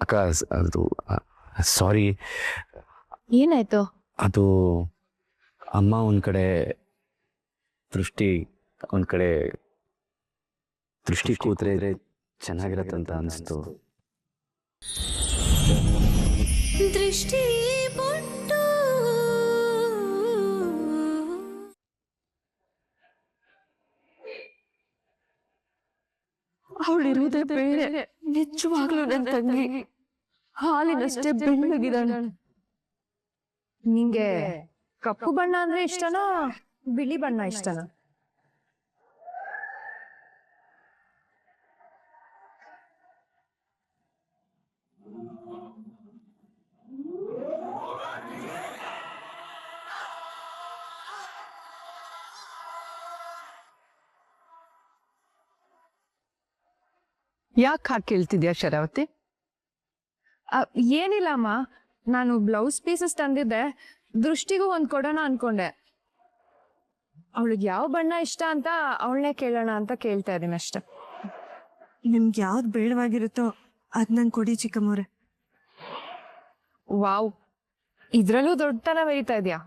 ಅಕ್ಕ ಅದು ಸಾರಿ. ಏನಾಯ್ತು? ಅದು ಅಮ್ಮ ಒಂದ್ ಕಡೆ ದೃಷ್ಟಿ ಕೂತ್ರೆ ಚೆನ್ನಾಗಿರತ್ತಂತ ಅನಿಸ್ತು. ದೃಷ್ಟಿ ಬೊಟ್ಟು ಅವಳಿರುವುದೇ ಬೇರೆ. ನಿಜವಾಗ್ಲೂ ನನ್ನ ತಂಗಿ ಹಾಲಿನಷ್ಟೇ ಬೆಳ್ಳಗಿದ್ದಾಳೆ. ನಿಂಗೆ ಕಪ್ಪು ಬಣ್ಣ ಅಂದ್ರೆ ಇಷ್ಟನಾ ಬಿಳಿ ಬಣ್ಣ ಇಷ್ಟನಾ? ಯಾಕೆ ಹಾಕಿ ಕೇಳ್ತಿದ್ಯಾ ಶರಾವತಿ? ಏನಿಲ್ಲ ಅಮ್ಮ, ನಾನು ಬ್ಲೌಸ್ ಪೀಸಸ್ ತಂದಿದ್ದೆ, ದೃಷ್ಟಿಗೂ ಒಂದ್ ಕೊಡೋಣ ಅನ್ಕೊಂಡೆ. ಅವಳಿಗೆ ಯಾವ ಬಣ್ಣ ಇಷ್ಟ ಅಂತ ಅವಳನ್ನೇ ಕೇಳೋಣ ಅಂತ ಕೇಳ್ತಾ ಇದೀನಿ ಅಷ್ಟೆ. ನಿಮ್ಗೆ ಯಾವ್ದು ಬೇಡವಾಗಿರುತ್ತೋ ಅದ್ ನಂಗೆ ಕೊಡಿ ಚಿಕ್ಕಮ್ಮವ್ರೆ. ವಾವ್, ಇದ್ರಲ್ಲೂ ದೊಡ್ಡತನ ಬೆಳೀತಾ ಇದ್ಯಾ.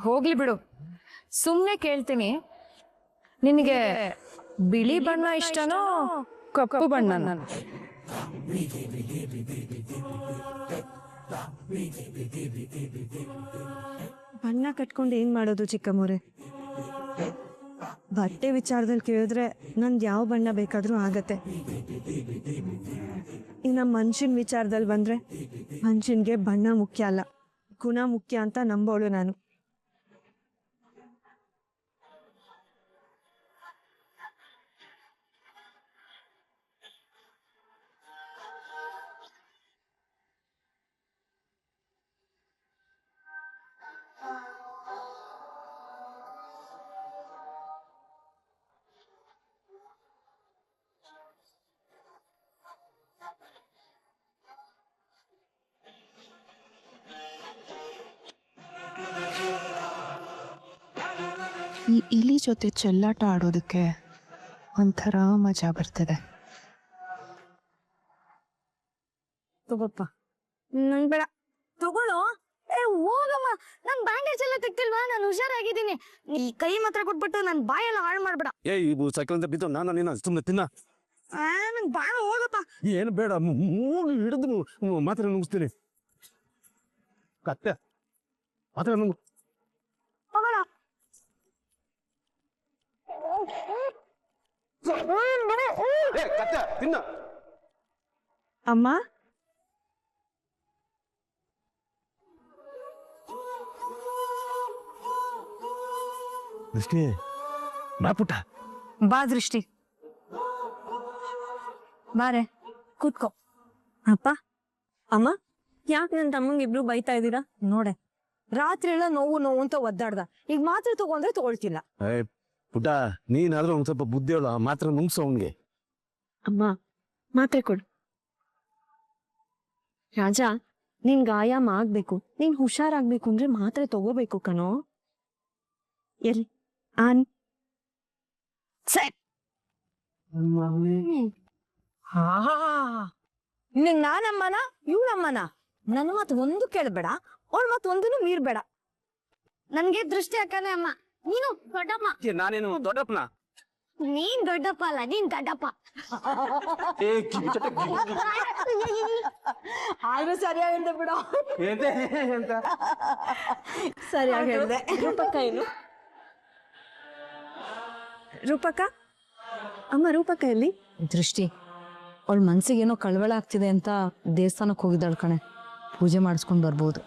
ಹೋಗ್ಲಿ ಬಿಡು, ಸುಮ್ನೆ ಕೇಳ್ತೀನಿ. ನಿನಗೆ ಬಿಳಿ ಬಣ್ಣ ಇಷ್ಟನೋ ಕಪ್ಪು ಬಣ್ಣ? ಬಣ್ಣ ಕಟ್ಕೊಂಡು ಏನ್ ಮಾಡೋದು ಚಿಕ್ಕಮ್ಮವ್ರೆ? ಬಟ್ಟೆ ವಿಚಾರದಲ್ಲಿ ಕೇಳಿದ್ರೆ ನನ್ಗೆ ಯಾವ ಬಣ್ಣ ಬೇಕಾದ್ರೂ ಆಗತ್ತೆ. ಇನ್ನ ಮನುಷ್ಯನ ವಿಚಾರದಲ್ಲಿ ಬಂದ್ರೆ ಮನುಷ್ಯನ್ಗೆ ಬಣ್ಣ ಮುಖ್ಯ ಅಲ್ಲ, ಗುಣ ಮುಖ್ಯ ಅಂತ ನಂಬೋಳು ನಾನು. ಈ ಇಲಿ ಜೊತೆ ಚೆಲ್ಲಾಟ ಆಡೋದಕ್ಕೆ ಒಂಥರ ಮಜಾ ಬರ್ತದೆ. ತಗೋಪ್ಪ. ನಂಗೆ ಬೇಡ. ತಗೊಳ್ಳೋ. ಹೋಗಮ್ಮ, ನನ್ ಬ್ಯಾಂಡೇಜ್ ಎಲ್ಲ ತೆಗ್ತಿಲ್ವಾ? ನಾನು ಹುಷಾರಾಗಿದ್ದೀನಿ. ಈ ಕೈ ಮಾತ್ರ ಕೊಟ್ಬಿಟ್ಟು ನನ್ ಬಾಯೆಲ್ಲ ಹಾಳು ಮಾಡ್ಬೇಡ. ಸೈಕಲ್ ಬಿದ್ದು ನಾನು ಸುಮ್ಮನೆ ತಿನ್ನ. ನಂಗೆ ಬಾಳ ಹೋಗಪ್ಪ. ಏನು ಬೇಡ, ಹಿಡಿದು ಮಾತ್ರ ನುಗ್ಸ್ತೀನಿ. ಕತ್ತೆ ಮಾತ್ರ ನುಗ್ಗು. ಅಮ್ಮ, ದೃಷ್ಟಿ ಬಾ ಪುಟ್ಟ. ಬಾ ದೃಷ್ಟಿ, ಬಾರೆ ಕೂತ್ಕೋ. ಅಪ್ಪ, ಅಮ್ಮ, ಯಾಕೆ ನನ್ನ ತಮ್ಮಂಗೆ ಇಬ್ರು ಬೈತಾ ಇದ್ದೀರಾ? ನೋಡೆ, ರಾತ್ರಿ ಎಲ್ಲ ನೋವು ನೋವು ಅಂತ ಒದ್ದಾಡ್ದ. ಈಗ ಮಾತ್ರೆ ತಗೊಂಡ್ರೆ ತಗೊಳ್ತಿಲ್ಲ. ಪುಟ್ಟ, ನೀನಾದ್ರೂ ಒಂದ್ ಸ್ವಲ್ಪ ಬುದ್ಧಿ ಹೇಳ, ಮಾತ್ರ ನುಗ್ಸು ಅವನ್ಗೆ. ಅಮ್ಮ, ಮಾತ್ರೆ ಕೊಡು. ರಾಜ, ನಿನ್ ಗಾಯಾಮ ಆಗ್ಬೇಕು, ನೀನ್ ಹುಷಾರಾಗ್ಬೇಕು ಅಂದ್ರೆ ಮಾತ್ರೆ ತಗೋಬೇಕು ಕಣೋ. ಎಲ್ಲಿ ಆನ್ ನಿನ್ ನಾನಮ್ಮನ ಇವಳಮ್ಮನ? ನನ್ನ ಮತ್ ಒಂದು ಕೇಳಬೇಡ, ಅವಳ ಮತ್ ಒಂದನ್ನು ಮೀರ್ಬೇಡ. ನನ್ಗೆ ದೃಷ್ಟಿ ಅಕ್ಕನೇ ಅಮ್ಮ, ನೀನು ದೊಡ್ಡಮ್ಮ. ನಾನೇನು ದೊಡ್ಡಪ್ಪನ? ನೀನ್ ದೊಡ್ಡಪ್ಪ ಅಲ್ಲ, ನೀನ್ ದೊಡ್ಡಪ್ಪ. ಆದ್ರೂ ಸರಿಯಾಗಿ ಹೇಳ್ದೆ ಬಿಡು. ಸರಿಯಾಗಿ ಹೇಳ್ದೆ. ರೂಪಕ್ಕ ಏನು? ರೂಪಕ್ಕ? ಅಮ್ಮ, ರೂಪಕ್ಕ ಎಲ್ಲಿ? ದೃಷ್ಟಿ, ಅವಳ ಮನ್ಸಿಗೇನೋ ಕಳವಳ ಆಗ್ತಿದೆ ಅಂತ ದೇವಸ್ಥಾನಕ್ಕೆ ಹೋಗಿದ್ದಾಳ ಕಣೆ. ಪೂಜೆ ಮಾಡಿಸ್ಕೊಂಡ್ ಬರ್ಬೋದು.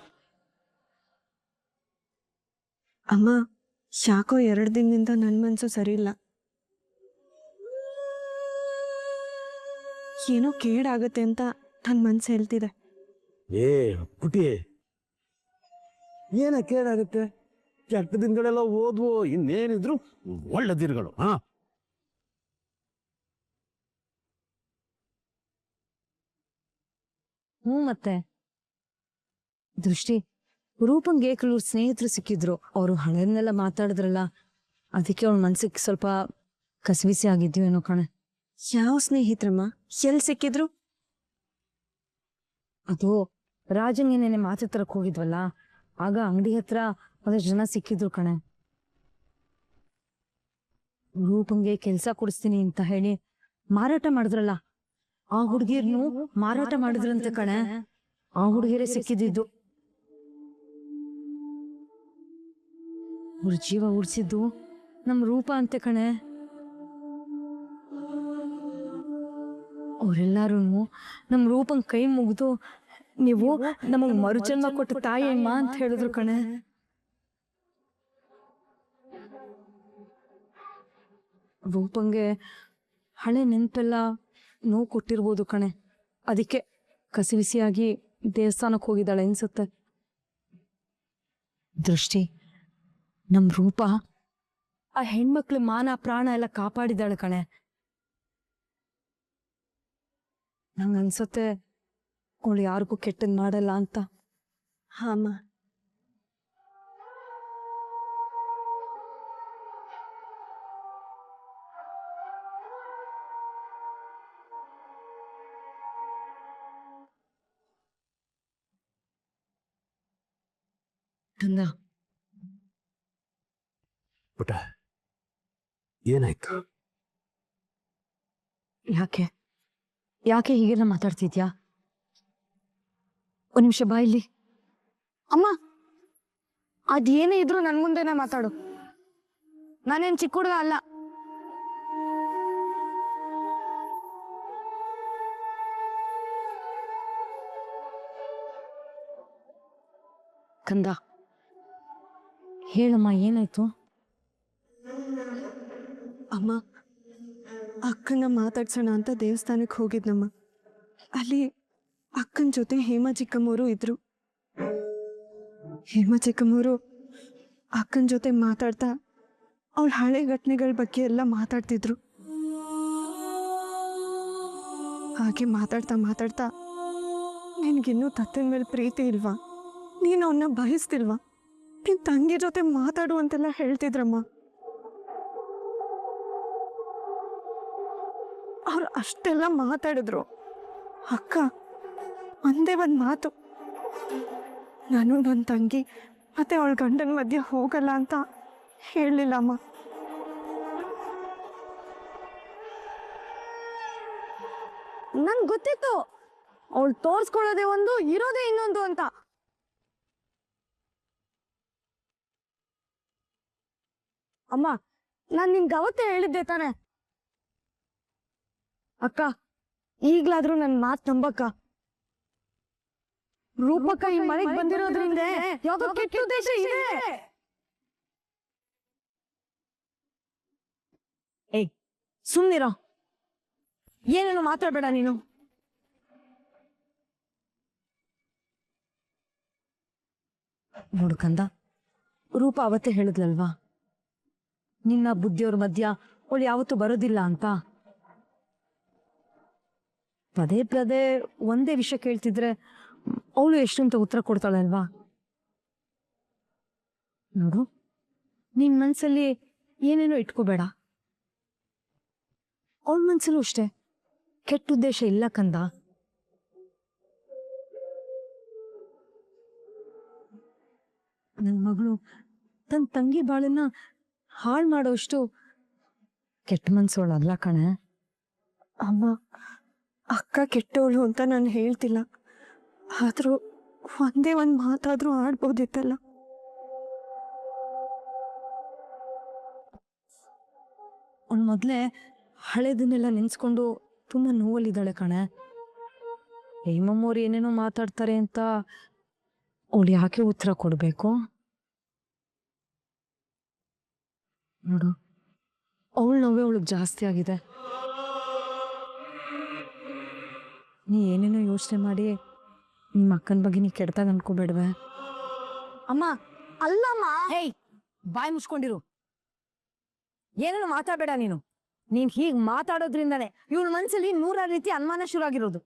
ಅಮ್ಮ, ಯಾಕೋ 2 ದಿನದಿಂದ ನನ್ ಮನ್ಸು ಸರಿ ಇಲ್ಲ. ಏನೋ ಕೇಡಾಗತ್ತೆ ಅಂತ ನನ್ ಮನ್ಸು ಹೇಳ್ತಿದೆ. ಪುಟಿ, ಏನ ಕೇಳಾಗುತ್ತೆ? ಕೆಟ್ಟ ದಿನಗಳೆಲ್ಲ ಹೋದ್ವು, ಇನ್ನೇನಿದ್ರು ಒಳ್ಳೆ ದಿನಗಳು. ಮತ್ತೆ ದೃಷ್ಟಿ, ರೂಪಂಗೆ ಕೆಲವ್ರು ಸ್ನೇಹಿತರು ಸಿಕ್ಕಿದ್ರು. ಅವರು ಹಳೆಯನ್ನೆಲ್ಲ ಮಾತಾಡಿದ್ರಲ್ಲ, ಅದಕ್ಕೆ ಅವಳ ಮನ್ಸಿಗೆ ಸ್ವಲ್ಪ ಕಸಿವಿಸಿ ಆಗಿದ್ಯೋ ಏನೋ ಕಣೆ. ಯಾವ ಸ್ನೇಹಿತರಮ್ಮ ಎಲ್ಲಿ ಸಿಕ್ಕಿದ್ರು? ಅದು ರಾಜನ್ಗೆ ನೆನೆ ಮಾತು ತರಕ್ ಹೋಗಿದ್ವಲ್ಲ, ಆಗ ಅಂಗಡಿ ಹತ್ರ ಒಂದಷ್ಟು ಜನ ಸಿಕ್ಕಿದ್ರು ಕಣೆ. ರೂಪಂಗೆ ಕೆಲ್ಸ ಕೊಡಿಸ್ತೀನಿ ಅಂತ ಹೇಳಿ ಮಾರಾಟ ಮಾಡಿದ್ರಲ್ಲ, ಆ ಹುಡುಗಿರ್ನು ಮಾರಾಟ ಮಾಡಿದ್ರಂತೆ ಕಣೆ. ಆ ಹುಡುಗಿರೇ ಸಿಕ್ಕಿದ್ದು. ಅವ್ರ ಜೀವ ಉಡ್ಸಿದ್ದು ನಮ್ ರೂಪ ಅಂತೆ ಕಣೆ. ಅವರೆಲ್ಲಾರು ನಮ್ ರೂಪಂಗ್ ಕೈ ಮುಗ್ದು ನೀವು ನಮಗ್ ಮರುಜನ್ಮ ಕೊಟ್ಟ ತಾಯಿ ಅಮ್ಮ ಅಂತ ಹೇಳಿದ್ರು ಕಣೆ. ರೂಪಂಗೆ ಹಳೆ ನೆನ್ಪೆಲ್ಲ ನೋವು ಕೊಟ್ಟಿರ್ಬೋದು ಕಣೆ. ಅದಕ್ಕೆ ಕಸಿವಿಸಿಯಾಗಿ ದೇವಸ್ಥಾನಕ್ಕೆ ಹೋಗಿದ್ದಾಳೆ ಅನ್ಸುತ್ತೆ. ದೃಷ್ಟಿ, ನಮ್ ರೂಪ ಆ ಹೆಣ್ಮಕ್ಳ ಮಾನ ಪ್ರಾಣ ಎಲ್ಲ ಕಾಪಾಡಿದಾಳೆ ಕಣೆ. ನಂಗನ್ಸತ್ತೆ ಅವಳು ಯಾರಿಗೂ ಕೆಟ್ಟದ್ ಮಾಡಲ್ಲ ಅಂತ. ಹಾಮ, ಕಂದ, ಪುಟ ಏನಾಯ್ತು? ಯಾಕೆ ಯಾಕೆ ಹೀಗೆಲ್ಲ ಮಾತಾಡ್ತಿದ್ಯಾ? ಒಂದ್ ನಿಮಿಷ ಬಾ ಇಲ್ಲಿ. ಅಮ್ಮ ಅದೇನೇ ಇದ್ರು ನನ್ ಮುಂದೆನೆ ಮಾತಾಡು. ನಾನೇನ್ ಚಿಕ್ಕ ಹುಡುಗ ಅಲ್ಲ. ಕಂದ, ಹೇಳಮ್ಮ ಏನಾಯ್ತು? ಅಮ್ಮ, ಅಕ್ಕನ ಮಾತಾಡ್ಸೋಣ ಅಂತ ದೇವಸ್ಥಾನಕ್ಕೆ ಹೋಗಿದ್ನಮ್ಮ. ಅಲ್ಲಿ ಅಕ್ಕನ ಜೊತೆ ಹೇಮಾ ಚಿಕ್ಕಮ್ಮವರು ಇದ್ರು. ಹೇಮಾ ಚಿಕ್ಕಮ್ಮವರು ಅಕ್ಕನ ಜೊತೆ ಮಾತಾಡ್ತಾ ಅವಳ ಹಳೆ ಘಟನೆಗಳ ಬಗ್ಗೆ ಎಲ್ಲ ಮಾತಾಡ್ತಿದ್ರು. ಹಾಗೆ ಮಾತಾಡ್ತಾ ಮಾತಾಡ್ತಾ ನಿನ್ಗಿನ್ನೂ ತತ್ತಿನ ಮೇಲೆ ಪ್ರೀತಿ ಇಲ್ವಾ, ನೀನು ಅವನ್ನ ಬಯಸ್ತಿಲ್ವಾ, ನಿನ್ ತಂಗಿ ಜೊತೆ ಮಾತಾಡು ಅಂತೆಲ್ಲ ಹೇಳ್ತಿದ್ರಮ್ಮ. ಅವ್ರು ಅಷ್ಟೆಲ್ಲ ಮಾತಾಡಿದ್ರು. ಅಕ್ಕ ಒಂದೇ ಒಂದು ಮಾತು, ನಾನು ನನ್ನ ತಂಗಿ ಮತ್ತೆ ಅವಳ ಗಂಡನ ಮಧ್ಯೆ ಹೋಗಲ್ಲ ಅಂತ ಹೇಳಲಿಲ್ಲಮ್ಮ. ನಂಗೆ ಗೊತ್ತಿತ್ತು ಅವಳು ತೋರ್ಸ್ಕೊಳ್ಳೋದೇ ಒಂದು, ಇರೋದೇ ಇನ್ನೊಂದು ಅಂತ. ಅಮ್ಮ, ನಾನ್ ನಿನ್ಗೆ ಅವತ್ತೇ ಹೇಳಿದ್ದೆ ತಾನೆ. ಅಕ್ಕ, ಈಗ್ಲಾದ್ರೂ ನನ್ ಮಾತ್ ನಂಬಕ್ಕ. ರೂಪಕ್ಕ ಈ ಮನೆಗ್ ಬಂದಿರೋದ್ರಿಂದ ಯಾವ್ದೋ ಕೆಟ್ಟ ಉದ್ದೇಶ ಇದೆ. ಏಯ್, ಸುಮ್ನಿರೋ, ಏನೇನು ಮಾತಾಡ್ಬೇಡ ನೀನು. ನೋಡು ಕಂದ, ರೂಪ ಅವತ್ತೇ ಹೇಳಿದ್ಲಲ್ವಾ, ನಿನ್ನ ಬುದ್ಧಿಯವ್ರ ಮಧ್ಯ ಅವಳು ಯಾವತ್ತೂ ಬರೋದಿಲ್ಲ ಅಂತ. ಪದೇ ಪದೇ ಒಂದೇ ವಿಷಯ ಕೇಳ್ತಿದ್ರೆ ಅವಳು ಎಷ್ಟಂತ ಉತ್ತರ ಕೊಡ್ತಾಳೆ ಅಲ್ವಾ. ನೋಡು, ನಿನ್ ಮನ್ಸಲ್ಲಿ ಏನೇನೋ ಇಟ್ಕೋಬೇಡ. ಅವಳ ಮನ್ಸಲ್ಲೂ ಅಷ್ಟೇ ಕೆಟ್ಟ ಉದ್ದೇಶ ಇಲ್ಲ ಕಂದ. ನನ್ನ ಮಗಳು ತನ್ನ ತಂಗಿ ಬಾಳನ್ನ ಹಾಳು ಮಾಡೋಷ್ಟು ಕೆಟ್ಟ ಮನ್ಸೋಳಲ್ಲ ಕಣೆ. ಅಮ್ಮ, ಅಕ್ಕ ಕೆಟ್ಟವಳು ಅಂತ ನಾನು ಹೇಳ್ತಿಲ್ಲ, ಆದರೂ ಒಂದೇ ಒಂದು ಮಾತಾದರೂ ಆಡ್ಬೋದಿತ್ತಲ್ಲ. ಅವಳು ಮೊದಲೇ ಹಳೇದನ್ನೆಲ್ಲ ನೆನ್ಸ್ಕೊಂಡು ತುಂಬ ನೋವಲ್ಲಿದ್ದಾಳೆ ಕಣೆ. ಹೇಮಮ್ಮವ್ರು ಏನೇನೋ ಮಾತಾಡ್ತಾರೆ ಅಂತ ಅವಳು ಯಾಕೆ ಉತ್ತರ ಕೊಡಬೇಕು? ನೋಡು, ಅವಳ ನೋವೇ ಅವಳಿಗೆ ಜಾಸ್ತಿ ಆಗಿದೆ. ನೀ ಏನೇನೋ ಯೋಚನೆ ಮಾಡಿ ನಿಮ್ಮ ಅಕ್ಕನ ಬಗ್ಗೆ ನೀ ಕೆಡ್ದಾಗ ಅನ್ಕೋಬೇಡ್ವೆ. ಅಮ್ಮ, ಅಲ್ಲಮ್ಮ. ಹೇಯ್, ಬಾಯಿ ಮುಚ್ಕೊಂಡಿರು, ಏನೇನು ಮಾತಾಡಬೇಡ ನೀನು. ನೀನ್ ಹೀಗ್ ಮಾತಾಡೋದ್ರಿಂದಾನೆ ಇವಳ ಮನ್ಸಲ್ಲಿ 100 ರೀತಿ ಅನುಮಾನ ಶುರು ಆಗಿರೋದು.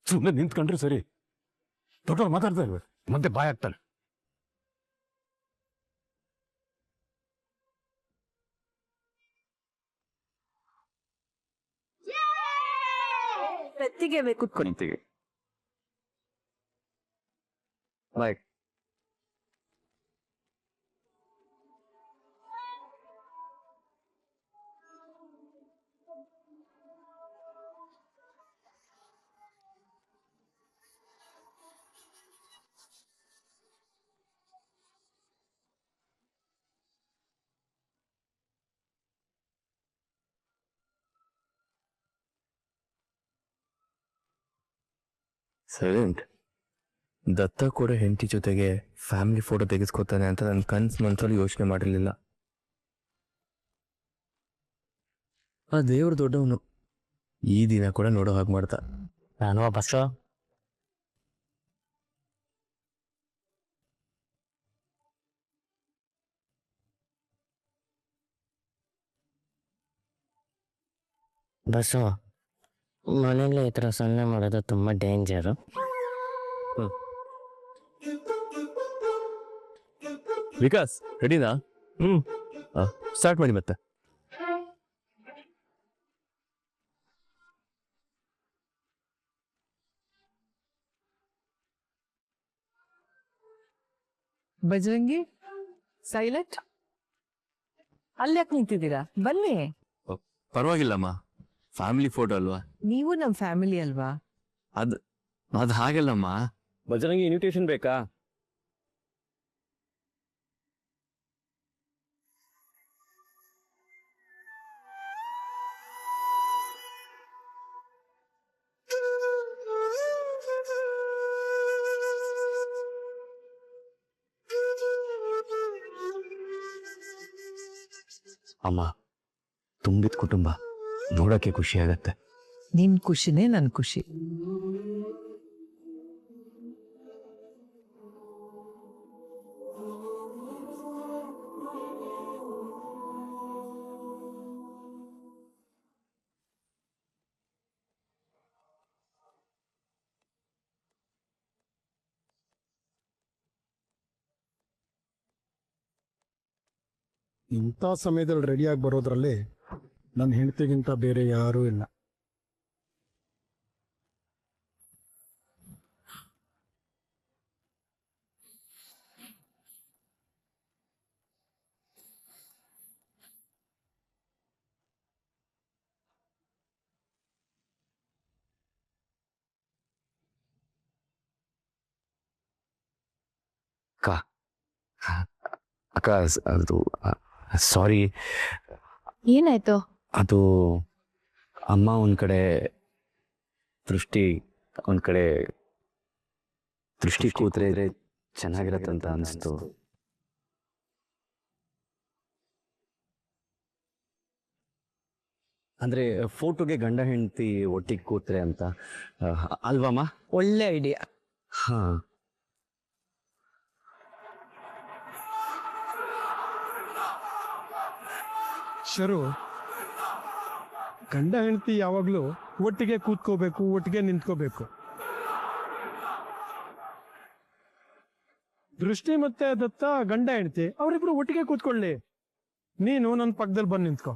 ಸುಮ್ಮನೆ ನಿಂತ್ಕೊಂಡ್ರೆ ಸರಿ, ದೊಡ್ಡವ್ರು ಮಾತಾಡ್ತಾ ಇಲ್ವೇ ಮತ್ತೆ ಬಾಯ್ ಆಗ್ತಾನೆ. ಬೆತ್ತಿಗೆ ಬೇಕು. ಕುಂತಿಗೆ ಬಾಯ್. ಸೈಲೆಂಟ್. ದತ್ತ ಕೂಡ ಹೆಂಡತಿ ಜೊತೆಗೆ ಫ್ಯಾಮಿಲಿ ಫೋಟೋ ತೆಗೆಸ್ಕೊತಾನೆ ಅಂತ ನನ್ನ ಮನಸ್ಸಲ್ಲಿ ಯೋಚನೆ ಮಾಡಿರಲಿಲ್ಲ. ಆ ದೇವ್ರ ದೊಡ್ಡವನು ಈ ದಿನ ಕೂಡ ನೋಡೋ ಹಾಗೆ ಮಾಡ್ತಾ. ನಾನು ಬಸ್ಸ ಬಸ್ಸು ಮನೇಲಿ ಈ ಥರ ಸೊನ್ನೆ ಮಾಡೋದು ತುಂಬ ಡೇಂಜರು. ವಿಕಾಸ್ ರೆಡಿನಾ? ಸ್ಟಾರ್ಟ್ ಮಾಡಿ ಮತ್ತೆ. ಬಜರಂಗಿ ಸೈಲೆಂಟ್ ಅಲ್ಯಾಕೆ ನಿಂತಿದ್ದೀರಾ? ಬನ್ನಿ. ಪರವಾಗಿಲ್ಲಮ್ಮ, ಫ್ಯಾಮಿಲಿ ಫೋಟೋ ಅಲ್ವಾ? ನೀವು ನಮ್ ಫ್ಯಾಮಿಲಿ ಅಲ್ವಾ? ಅದು ಹಾಗೆಲ್ಲಮ್ಮ. ಬಜರಂಗಿ ಇನ್ವಿಟೇಷನ್ ಬೇಕಾ? ಅಮ್ಮ, ತುಂಬಿದ ಕುಟುಂಬ ನೋಡಕ್ಕೆ ಖುಷಿ ಆಗತ್ತೆ. ನಿನ್ ಖುಷಿನೇ ನನ್ ಖುಷಿ. ಇಂಥ ಸಮಯದಲ್ಲಿ ರೆಡಿಯಾಗಿ ಬರೋದ್ರಲ್ಲಿ ನನ್ನ ಹೆಂಡತಿಗಿಂತ ಬೇರೆ ಯಾರೂ ಇಲ್ಲ. ಅಕ್ಕ, ಅದು ಸಾರಿ. ಏನಾಯ್ತು? ಅದು ಅಮ್ಮ ಒಂದ್ ಕಡೆ ದೃಷ್ಟಿ, ಒಂದ್ ಕಡೆ ದೃಷ್ಟಿ ಕೂತ್ರೆ ಚೆನ್ನಾಗಿರತ್ತಂತ ಅನಿಸ್ತು. ಅಂದ್ರೆ ಫೋಟೋಗೆ ಗಂಡ ಹೆಂಡತಿ ಒಟ್ಟಿಗೆ ಕೂತ್ರೆ ಅಂತ ಅಲ್ವಮ್ಮ? ಒಳ್ಳೆ ಐಡಿಯಾ. ಹಾ, ಶರು, ಗಂಡ ಹೆಂಡತಿ ಯಾವಾಗಲೂ ಒಟ್ಟಿಗೆ ಕೂತ್ಕೋಬೇಕು, ಒಟ್ಟಿಗೆ ನಿಂತ್ಕೋಬೇಕು. ದೃಷ್ಟಿ ಮತ್ತೆ ದತ್ತ ಗಂಡ ಹೆಂಡತಿ ಅವರಿಬ್ರು ಒಟ್ಟಿಗೆ ಕೂತ್ಕೊಳ್ಳಿ. ನೀನು ನನ್ನ ಪಕ್ಕದಲ್ಲಿ ಬಂದು ನಿಂತ್ಕೋ.